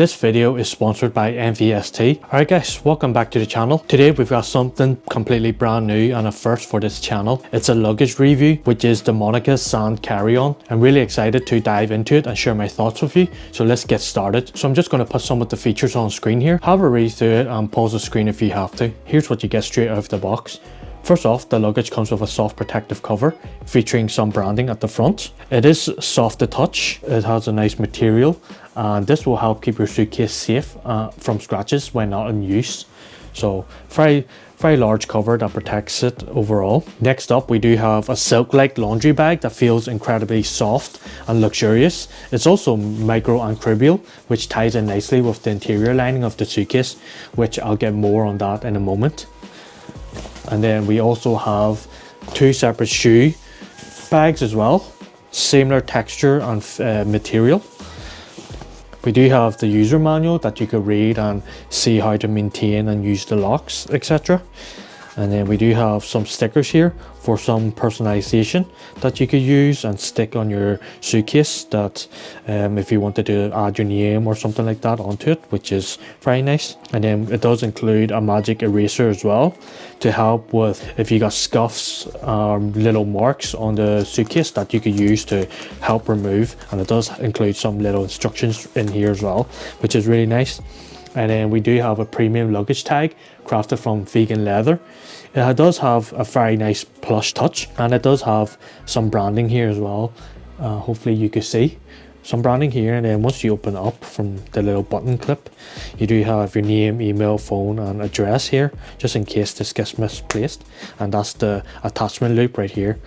This video is sponsored by MVST. Alright guys, welcome back to the channel. Today we've got something completely brand new and a first for this channel. It's a luggage review, which is the Monica Sand carry-on. I'm really excited to dive into it and share my thoughts with you. So let's get started. So I'm just going to put some of the features on screen here. Have a read through it and pause the screen if you have to. Here's what you get straight out of the box. First off, the luggage comes with a soft protective cover featuring some branding at the front. It is soft to touch. It has a nice material and this will help keep your suitcase safe from scratches when not in use. So very large cover that protects it overall. Next up, we do have a silk-like laundry bag that feels incredibly soft and luxurious. It's also microancribial, which ties in nicely with the interior lining of the suitcase, which I'll get more on that in a moment. And then we also have two separate shoe bags as well, similar texture and material. We do have the user manual that you could read and see how to maintain and use the locks, etc. And then we do have some stickers here for some personalization that you could use and stick on your suitcase, that if you wanted to add your name or something like that onto it, which is very nice. And then it does include a magic eraser as well to help with if you got scuffs or little marks on the suitcase that you could use to help remove. And it does include some little instructions in here as well, which is really nice. And then we do have a premium luggage tag crafted from vegan leather. It does have a very nice plush touch, and it does have some branding here as well. Hopefully you can see some branding here. And then once you open up from the little button clip, you do have your name, email, phone and address here, just in case this gets misplaced. And that's the attachment loop right here.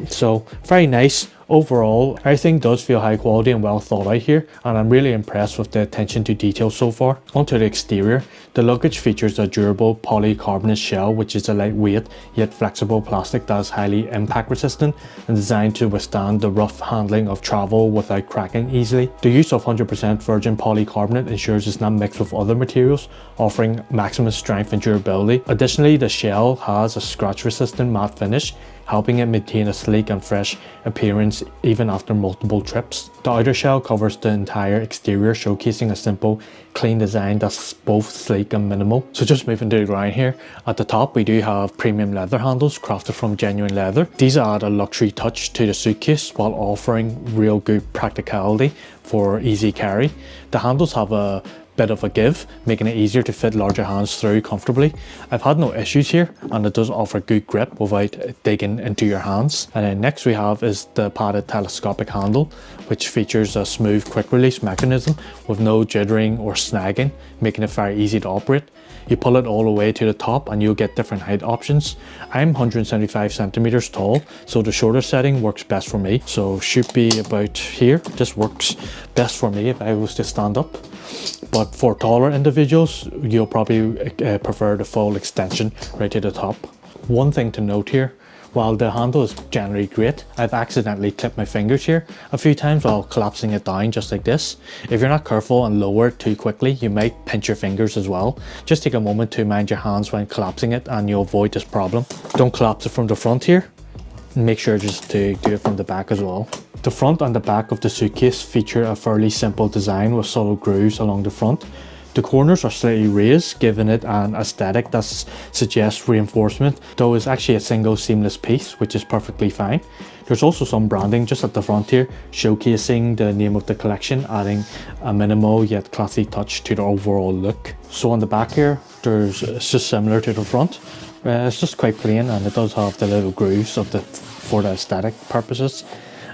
So very nice. Overall, everything does feel high quality and well thought out here, and I'm really impressed with the attention to detail so far. Onto the exterior, the luggage features a durable polycarbonate shell, which is a lightweight yet flexible plastic that is highly impact resistant and designed to withstand the rough handling of travel without cracking easily. The use of 100% virgin polycarbonate ensures it's not mixed with other materials, offering maximum strength and durability. Additionally, the shell has a scratch resistant matte finish, helping it maintain a sleek and fresh appearance even after multiple trips. The outer shell covers the entire exterior, showcasing a simple, clean design that's both sleek and minimal. So just moving to the ground here, at the top we do have premium leather handles crafted from genuine leather. These add a luxury touch to the suitcase while offering real good practicality for easy carry. The handles have a bit of a give, making it easier to fit larger hands through comfortably. I've had no issues here, and it does offer good grip without digging into your hands. And then next we have is the padded telescopic handle, which features a smooth quick release mechanism with no jittering or snagging, making it very easy to operate. You pull it all the way to the top and you'll get different height options. I'm 175 centimeters tall, so the shorter setting works best for me. So should be about here. This works best for me if I was to stand up. But for taller individuals, you'll probably prefer the full extension right to the top. One thing to note here, while the handle is generally great, I've accidentally clipped my fingers here a few times while collapsing it down just like this. If you're not careful and lower it too quickly, you might pinch your fingers as well. Just take a moment to mind your hands when collapsing it and you'll avoid this problem. Don't collapse it from the front here. Make sure just to do it from the back as well. The front and the back of the suitcase feature a fairly simple design with subtle grooves along the front. The corners are slightly raised, giving it an aesthetic that suggests reinforcement, though it's actually a single seamless piece, which is perfectly fine. There's also some branding just at the front here, showcasing the name of the collection, adding a minimal yet classy touch to the overall look. So on the back here, it's just similar to the front. It's just quite plain, and it does have the little grooves for the aesthetic purposes.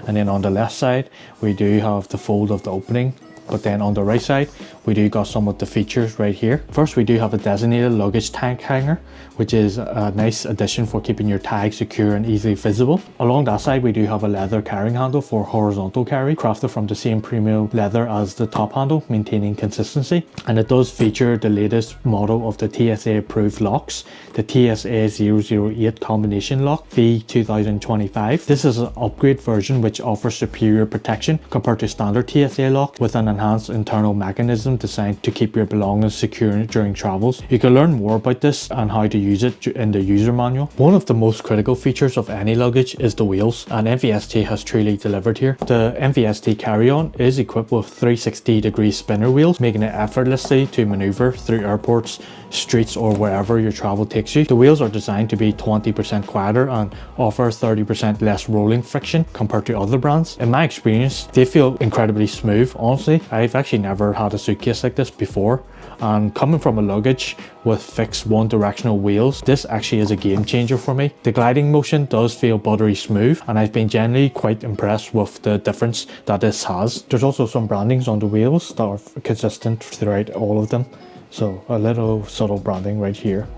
And then on the left side, we do have the fold of the opening. But then on the right side, we do got some of the features right here. First, we do have a designated luggage tag hanger, which is a nice addition for keeping your tag secure and easily visible. Along that side, we do have a leather carrying handle for horizontal carry, crafted from the same premium leather as the top handle, maintaining consistency. And it does feature the latest model of the TSA approved locks, the TSA 008 combination lock V2025. This is an upgrade version which offers superior protection compared to standard TSA lock with an enhanced internal mechanism compartment designed to keep your belongings secure during travels. You can learn more about this and how to use it in the user manual. One of the most critical features of any luggage is the wheels, and MVST has truly delivered here. The MVST carry-on is equipped with 360-degree spinner wheels, making it effortlessly to maneuver through airports, streets, or wherever your travel takes you. The wheels are designed to be 20% quieter and offer 30% less rolling friction compared to other brands. In my experience, they feel incredibly smooth. Honestly, I've actually never had a suitcase like this before, and coming from a luggage with fixed one-directional wheels, this actually is a game changer for me. The gliding motion does feel buttery smooth, and I've been generally quite impressed with the difference that this has. There's also some brandings on the wheels that are consistent throughout all of them, so a little subtle branding right here.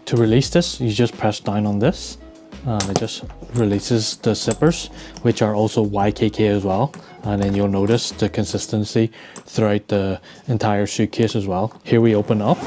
To release this, you just press down on this and it just releases the zippers, which are also YKK as well, and then you'll notice the consistency throughout the entire suitcase as well. Here we open up.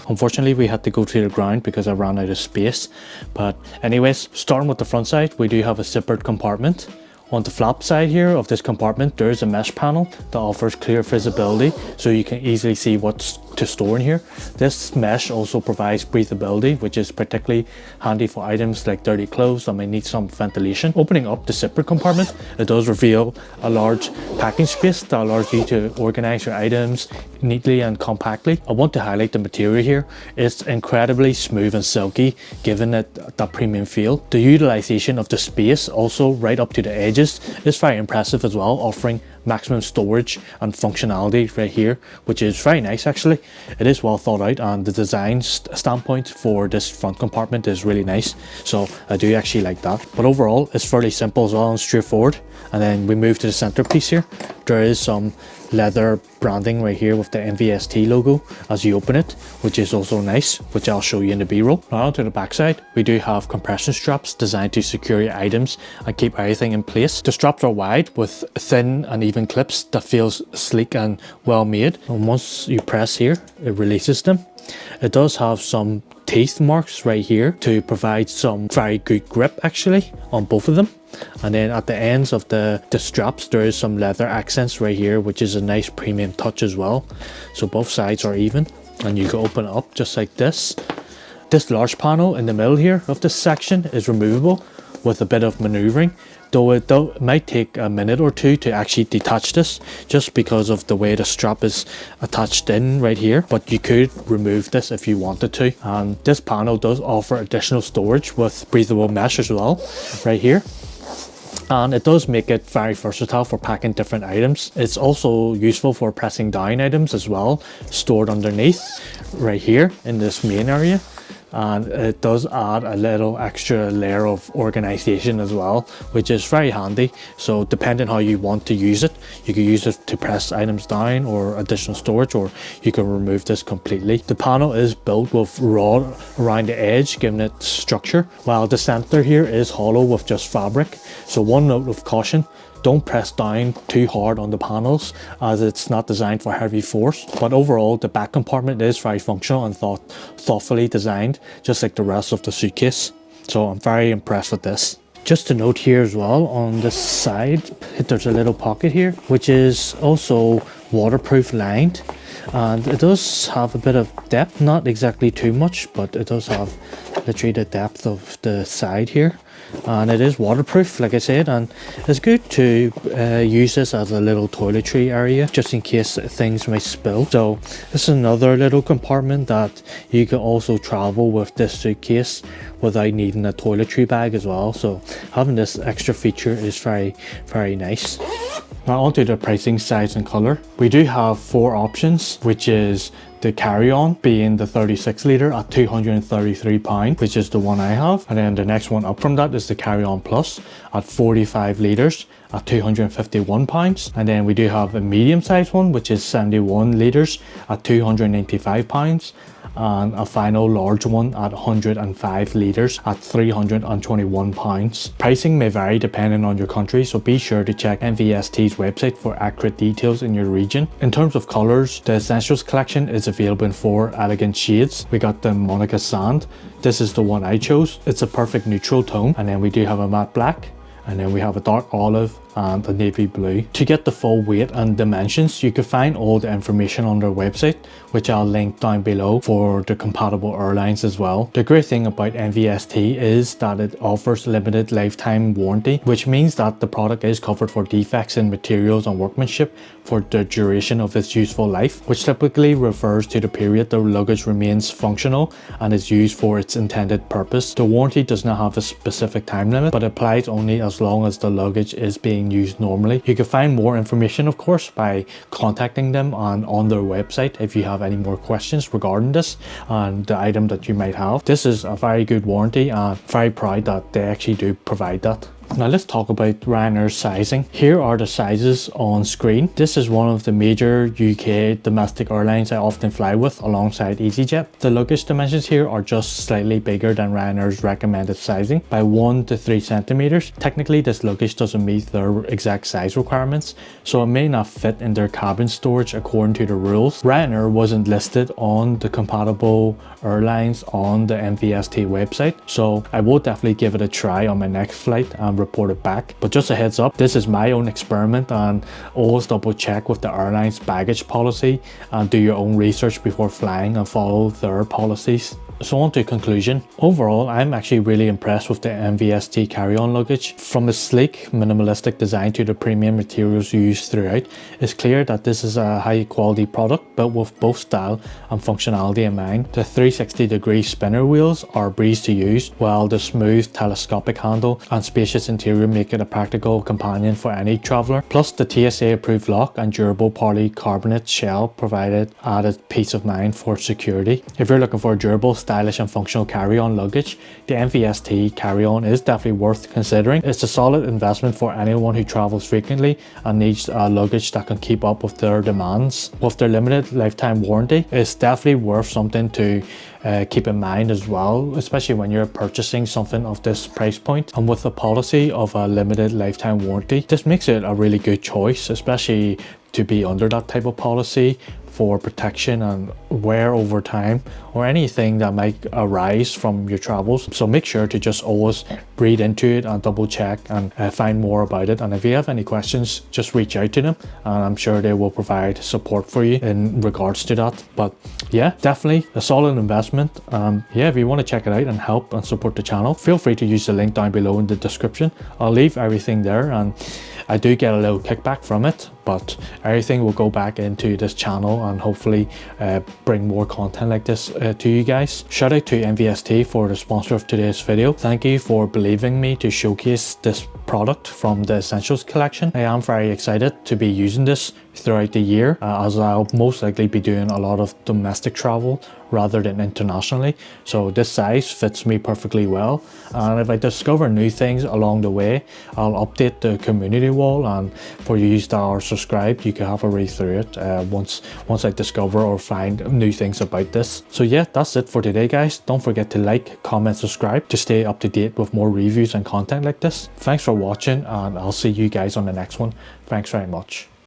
Unfortunately, we had to go to the ground because I ran out of space, but anyways, starting with the front side, we do have a zippered compartment. On the flap side here of this compartment, there is a mesh panel that offers clear visibility, so you can easily see what's to store in here. This mesh also provides breathability, which is particularly handy for items like dirty clothes that may need some ventilation. Opening up the zipper compartment, it does reveal a large packing space that allows you to organize your items neatly and compactly. I want to highlight the material here. It's incredibly smooth and silky, giving it that premium feel. The utilization of the space, also right up to the edges, is very impressive as well, offering maximum storage and functionality right here, which is very nice actually. It is well thought out, and the design standpoint for this front compartment is really nice, so I do actually like that. But overall, it's fairly simple as well and straightforward. And then we move to the centerpiece here. There is some leather branding right here with the MVST logo as you open it, which is also nice, which I'll show you in the B-roll. Now onto the back side, we do have compression straps designed to secure your items and keep everything in place. The straps are wide with thin and even clips that feels sleek and well made, and once you press here, it releases them. It does have some teeth marks right here to provide some very good grip actually on both of them. And then at the ends of the straps, there is some leather accents right here, which is a nice premium touch as well. So both sides are even, and you can open it up just like this. This large panel in the middle here of this section is removable with a bit of maneuvering, though it might take a minute or two to actually detach this, just because of the way the strap is attached in right here. But you could remove this if you wanted to. And this panel does offer additional storage with breathable mesh as well right here, and it does make it very versatile for packing different items. It's also useful for pressing down items as well, stored underneath right here in this main area. And it does add a little extra layer of organization as well, which is very handy. So depending how you want to use it, you can use it to press items down or additional storage, or you can remove this completely. The panel is built with rod around the edge, giving it structure, while the center here is hollow with just fabric. So one note of caution: don't press down too hard on the panels, as it's not designed for heavy force. But overall, the back compartment is very functional and thoughtfully designed, just like the rest of the suitcase. So I'm very impressed with this. Just to note here as well, on this side, there's a little pocket here, which is also waterproof lined. And it does have a bit of depth, not exactly too much, but it does have literally the depth of the side here. And it is waterproof, like I said, and it's good to use this as a little toiletry area just in case things might spill. So this is another little compartment that you can also travel with this suitcase without needing a toiletry bag as well. So having this extra feature is very, very nice. Now onto the pricing, size and color. We do have 4 options, which is the carry-on being the 36 litre at £233, which is the one I have. And then the next one up from that is the carry-on plus at 45 litres at £251. And then we do have a medium sized one, which is 71 litres at £295. And a final large one at 105 litres at £321. Pricing may vary depending on your country, so be sure to check MVST's website for accurate details in your region. In terms of colours, the Essentials collection is available in 4 elegant shades. We got the Monica Sand. This is the one I chose. It's a perfect neutral tone. And then we do have a matte black, and then we have a dark olive, and a navy blue. To get the full weight and dimensions, you can find all the information on their website, which I'll link down below for the compatible airlines as well. The great thing about MVST is that it offers limited lifetime warranty, which means that the product is covered for defects in materials and workmanship for the duration of its useful life, which typically refers to the period the luggage remains functional and is used for its intended purpose. The warranty does not have a specific time limit, but applies only as long as the luggage is being used normally. You can find more information, of course, by contacting them on their website if you have any more questions regarding this and the item that you might have. This is a very good warranty, and very proud that they actually do provide that. Now let's talk about Ryanair's sizing. Here are the sizes on screen. This is one of the major UK domestic airlines I often fly with alongside EasyJet. The luggage dimensions here are just slightly bigger than Ryanair's recommended sizing by 1 to 3 centimeters. Technically, this luggage doesn't meet their exact size requirements, so it may not fit in their cabin storage according to the rules. Ryanair wasn't listed on the compatible airlines on the MVST website, so I will definitely give it a try on my next flight and report it back. But just a heads up, this is my own experiment, and always double check with the airline's baggage policy and do your own research before flying and follow their policies. So on to conclusion. Overall, I'm actually really impressed with the MVST carry-on luggage. From its sleek, minimalistic design to the premium materials used throughout, it's clear that this is a high quality product built with both style and functionality in mind. The 360-degree spinner wheels are a breeze to use, while the smooth telescopic handle and spacious interior make it a practical companion for any traveller. Plus, the TSA approved lock and durable polycarbonate shell provided added peace of mind for security. If you're looking for a durable, stylish and functional carry-on luggage, the MVST carry-on is definitely worth considering. It's a solid investment for anyone who travels frequently and needs a luggage that can keep up with their demands. With their limited lifetime warranty, it's definitely worth something to keep in mind as well, especially when you're purchasing something of this price point. And with the policy of a limited lifetime warranty, this makes it a really good choice, especially to be under that type of policy for protection and wear over time, or anything that might arise from your travels. So make sure to just always read into it and double check and find more about it. And if you have any questions, just reach out to them and I'm sure they will provide support for you in regards to that. But yeah, definitely a solid investment. Yeah, if you want to check it out and help and support the channel, feel free to use the link down below in the description. I'll leave everything there, and I do get a little kickback from it, but everything will go back into this channel and hopefully bring more content like this to you guys. Shout out to MVST for the sponsor of today's video. Thank you for believing me to showcase this product from the Essentials collection. I am very excited to be using this throughout the year, as I'll most likely be doing a lot of domestic travel rather than internationally, so this size fits me perfectly well. And if I discover new things along the way, I'll update the community wall, and for you that are subscribed, you can have a read through it once I discover or find new things about this. So yeah, that's it for today guys. Don't forget to like, comment, subscribe to stay up to date with more reviews and content like this. Thanks for watching, and I'll see you guys on the next one. Thanks very much.